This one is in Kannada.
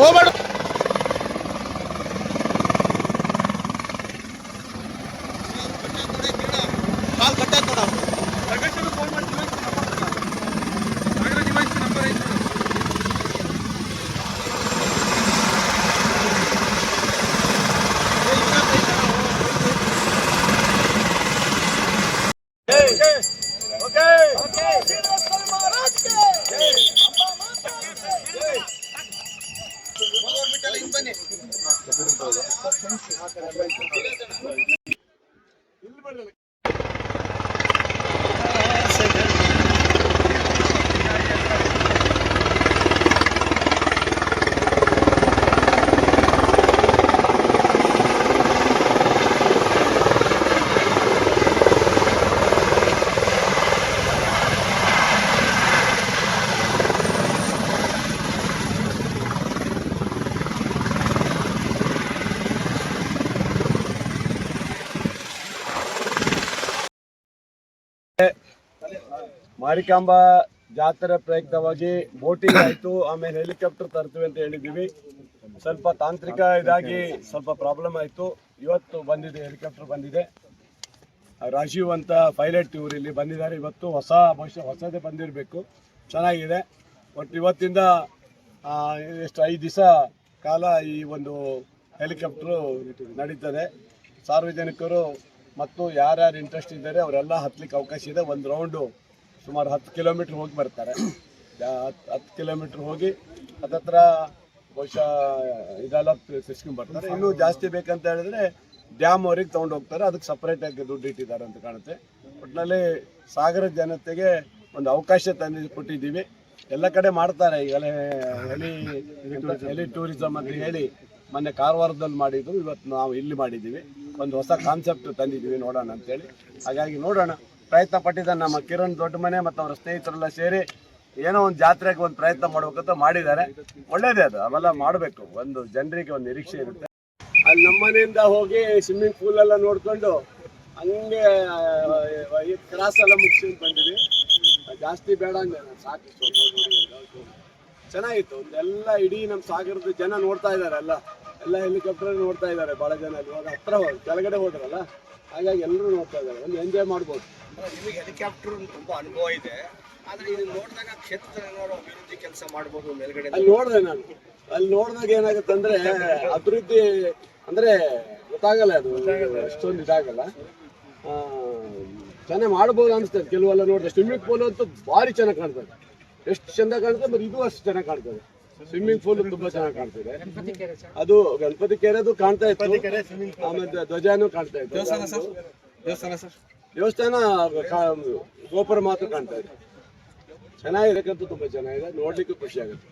ಹೋಗ್ಬೇಡ. ಮಾರಿಕಾಂಬಾ ಜಾತ್ರೆ ಪ್ರಯುಕ್ತವಾಗಿ ಬೋಟಿಂಗ್ ಆಯಿತು, ಆಮೇಲೆ ಹೆಲಿಕಾಪ್ಟರ್ ತರ್ತೀವಿ ಅಂತ ಹೇಳಿದ್ದೀವಿ. ಸ್ವಲ್ಪ ತಾಂತ್ರಿಕ ಇದಾಗಿ ಸ್ವಲ್ಪ ಪ್ರಾಬ್ಲಮ್ ಆಯಿತು. ಇವತ್ತು ಬಂದಿದೆ, ಹೆಲಿಕಾಪ್ಟರ್ ಬಂದಿದೆ. ರಾಜೀವ್ ಅಂತ ಪೈಲಟ್ ಇವರು ಇಲ್ಲಿ ಬಂದಿದ್ದಾರೆ. ಇವತ್ತು ಬಹುಶಃ ಹೊಸದೇ ಬಂದಿರಬೇಕು, ಚೆನ್ನಾಗಿದೆ. ಒಟ್ಟು ಇವತ್ತಿಂದ ಎಷ್ಟು 5 ದಿವಸ ಕಾಲ ಈ ಒಂದು ಹೆಲಿಕಾಪ್ಟರು ನಡೀತದೆ. ಸಾರ್ವಜನಿಕರು ಮತ್ತು ಯಾರ್ಯಾರು ಇಂಟ್ರೆಸ್ಟ್ ಇದ್ದಾರೆ ಅವರೆಲ್ಲ ಹತ್ತಲಿಕ್ಕೆ ಅವಕಾಶ ಇದೆ. ಒಂದು ರೌಂಡು ಸುಮಾರು 10 ಕಿಲೋಮೀಟ್ರ್ ಹೋಗಿ ಬರ್ತಾರೆ. 10 ಕಿಲೋಮೀಟ್ರ್ ಹೋಗಿ ಹತ್ತತ್ರ ಬಹುಶಃ ಇದೆಲ್ಲ ತಿರ್ಸ್ಕೊಂಡು ಬರ್ತಾರೆ. ಇನ್ನೂ ಜಾಸ್ತಿ ಬೇಕಂತ ಹೇಳಿದ್ರೆ ಡ್ಯಾಮ್ ಅವ್ರಿಗೆ ತೊಗೊಂಡು ಹೋಗ್ತಾರೆ, ಅದಕ್ಕೆ ಸಪ್ರೇಟಾಗಿ ದುಡ್ಡು ಇಟ್ಟಿದ್ದಾರೆ ಅಂತ ಕಾಣುತ್ತೆ. ಒಟ್ಟಿನಲ್ಲಿ ಸಾಗರ ಜನತೆಗೆ ಒಂದು ಅವಕಾಶ ತಂದು ಕೊಟ್ಟಿದ್ದೀವಿ. ಎಲ್ಲ ಕಡೆ ಮಾಡ್ತಾರೆ ಈಗಲೇ ಹೆಲಿ ಟೂರಿಸಮ್ ಅಂತ ಹೇಳಿ ಮೊನ್ನೆ ಕಾರವಾರದಲ್ಲಿ ಮಾಡಿದ್ರು, ಇವತ್ತು ನಾವು ಇಲ್ಲಿ ಮಾಡಿದ್ದೀವಿ. ಒಂದು ಹೊಸ ಕಾನ್ಸೆಪ್ಟ್ ತಂದಿದ್ದೀವಿ, ನೋಡೋಣ ಅಂತೇಳಿ. ಹಾಗಾಗಿ ನೋಡೋಣ, ಪ್ರಯತ್ನ ಪಟ್ಟಿದ್ದಾನೆ ನಮ್ಮ ಕಿರಣ್ ದೊಡ್ಡ ಮನೆ ಮತ್ತು ಅವರ ಸ್ನೇಹಿತರೆಲ್ಲ ಸೇರಿ ಏನೋ ಒಂದು ಜಾತ್ರೆಗೆ ಒಂದು ಪ್ರಯತ್ನ ಮಾಡ್ಬೇಕಂತ ಮಾಡಿದ್ದಾರೆ. ಒಳ್ಳೇದೇ ಅದು, ಅವೆಲ್ಲ ಮಾಡಬೇಕು. ಒಂದು ಜನರಿಗೆ ಒಂದು ನಿರೀಕ್ಷೆ ಇರುತ್ತೆ. ಅಲ್ಲಿ ನಮ್ಮ ಮನೆಯಿಂದ ಹೋಗಿ ಸ್ವಿಮ್ಮಿಂಗ್ ಪೂಲ್ ಎಲ್ಲ ನೋಡ್ಕೊಂಡು ಹಂಗೆ ಕ್ರಾಸ್ ಎಲ್ಲ ಮುಗಿಸ್ಕೊಂಡು ಬಂದಿವಿ. ಜಾಸ್ತಿ ಬೇಡ ಅಂದ್ರೆ ಸಾಕಿತ್ತು, ಚೆನ್ನಾಗಿತ್ತು. ಎಲ್ಲ ಇಡೀ ನಮ್ಮ ಸಾಗರದ ಜನ ನೋಡ್ತಾ ಇದ್ದಾರೆ, ಎಲ್ಲ ಹೆಲಿಕಾಪ್ಟರ್ ನೋಡ್ತಾ ಇದ್ದಾರೆ. ಭಾಳ ಜನ ಇವಾಗ ಹತ್ರ ಕೆಳಗಡೆ ಹೋದ್ರಲ್ಲ, ಹಾಗಾಗಿ ಎಲ್ಲರೂ ನೋಡ್ತಾ ಇದ್ದಾರೆ. ಒಂದು ಎಂಜಾಯ್ ಮಾಡ್ಬೋದು. ನಿಮಗೆ ಹೆಲಿಕಾಪ್ಟರ್ ತುಂಬ ಅನುಭವ ಇದೆ, ಆದರೆ ಇದು ನೋಡಿದಾಗ ಕ್ಷೇತ್ರ ಅಭಿವೃದ್ಧಿ ಕೆಲಸ ಮಾಡ್ಬೋದು ಮೇಲ್ಗಡೆ. ಅಲ್ಲಿ ನೋಡಿದೆ ನಾನು, ಅಲ್ಲಿ ನೋಡಿದಾಗ ಏನಾಗುತ್ತೆ ಅಂದರೆ ಅಭಿವೃದ್ಧಿ ಅಂದರೆ ಗೊತ್ತಾಗಲ್ಲ, ಅದು ಅಷ್ಟೊಂದು ಇದಾಗಲ್ಲ. ಚೆನ್ನಾಗಿ ಮಾಡ್ಬೋದು ಅನಿಸ್ತದೆ. ಕೆಲವೆಲ್ಲ ನೋಡಿದೆ ಸ್ವಿಮ್ಮಿಂಗ್ ಪೂಲ್ ಅಂತೂ ಭಾರಿ ಚೆನ್ನಾಗಿ ಕಾಣ್ತದೆ, ಎಷ್ಟು ಚೆಂದ ಕಾಣ್ತದೆ. ಮತ್ತು ಇದು ಅಷ್ಟು ಚೆನ್ನಾಗಿ ಕಾಣ್ತದೆ. ಸ್ವಿಮ್ಮಿಂಗ್ ಪೂಲ್ ತುಂಬಾ ಚೆನ್ನಾಗಿ ಕಾಣ್ತಿದೆ. ಅದು ಗಣಪತಿ ಕೆರೆದು ಕಾಣ್ತಾ ಇತ್ತು, ಆಮೇಲೆ ಧ್ವಜಾನು ಕಾಣ್ತಾ ಇತ್ತು. ದೇವಸ್ಥಾನ ಗೋಪುರ ಮಾತ್ರ ಕಾಣ್ತಾ ಇದೆ. ಚೆನ್ನಾಗಿರಕ್ಕಂತೂ ತುಂಬಾ ಚೆನ್ನಾಗಿದೆ, ನೋಡ್ಲಿಕ್ಕೂ ಖುಷಿ ಆಗುತ್ತೆ.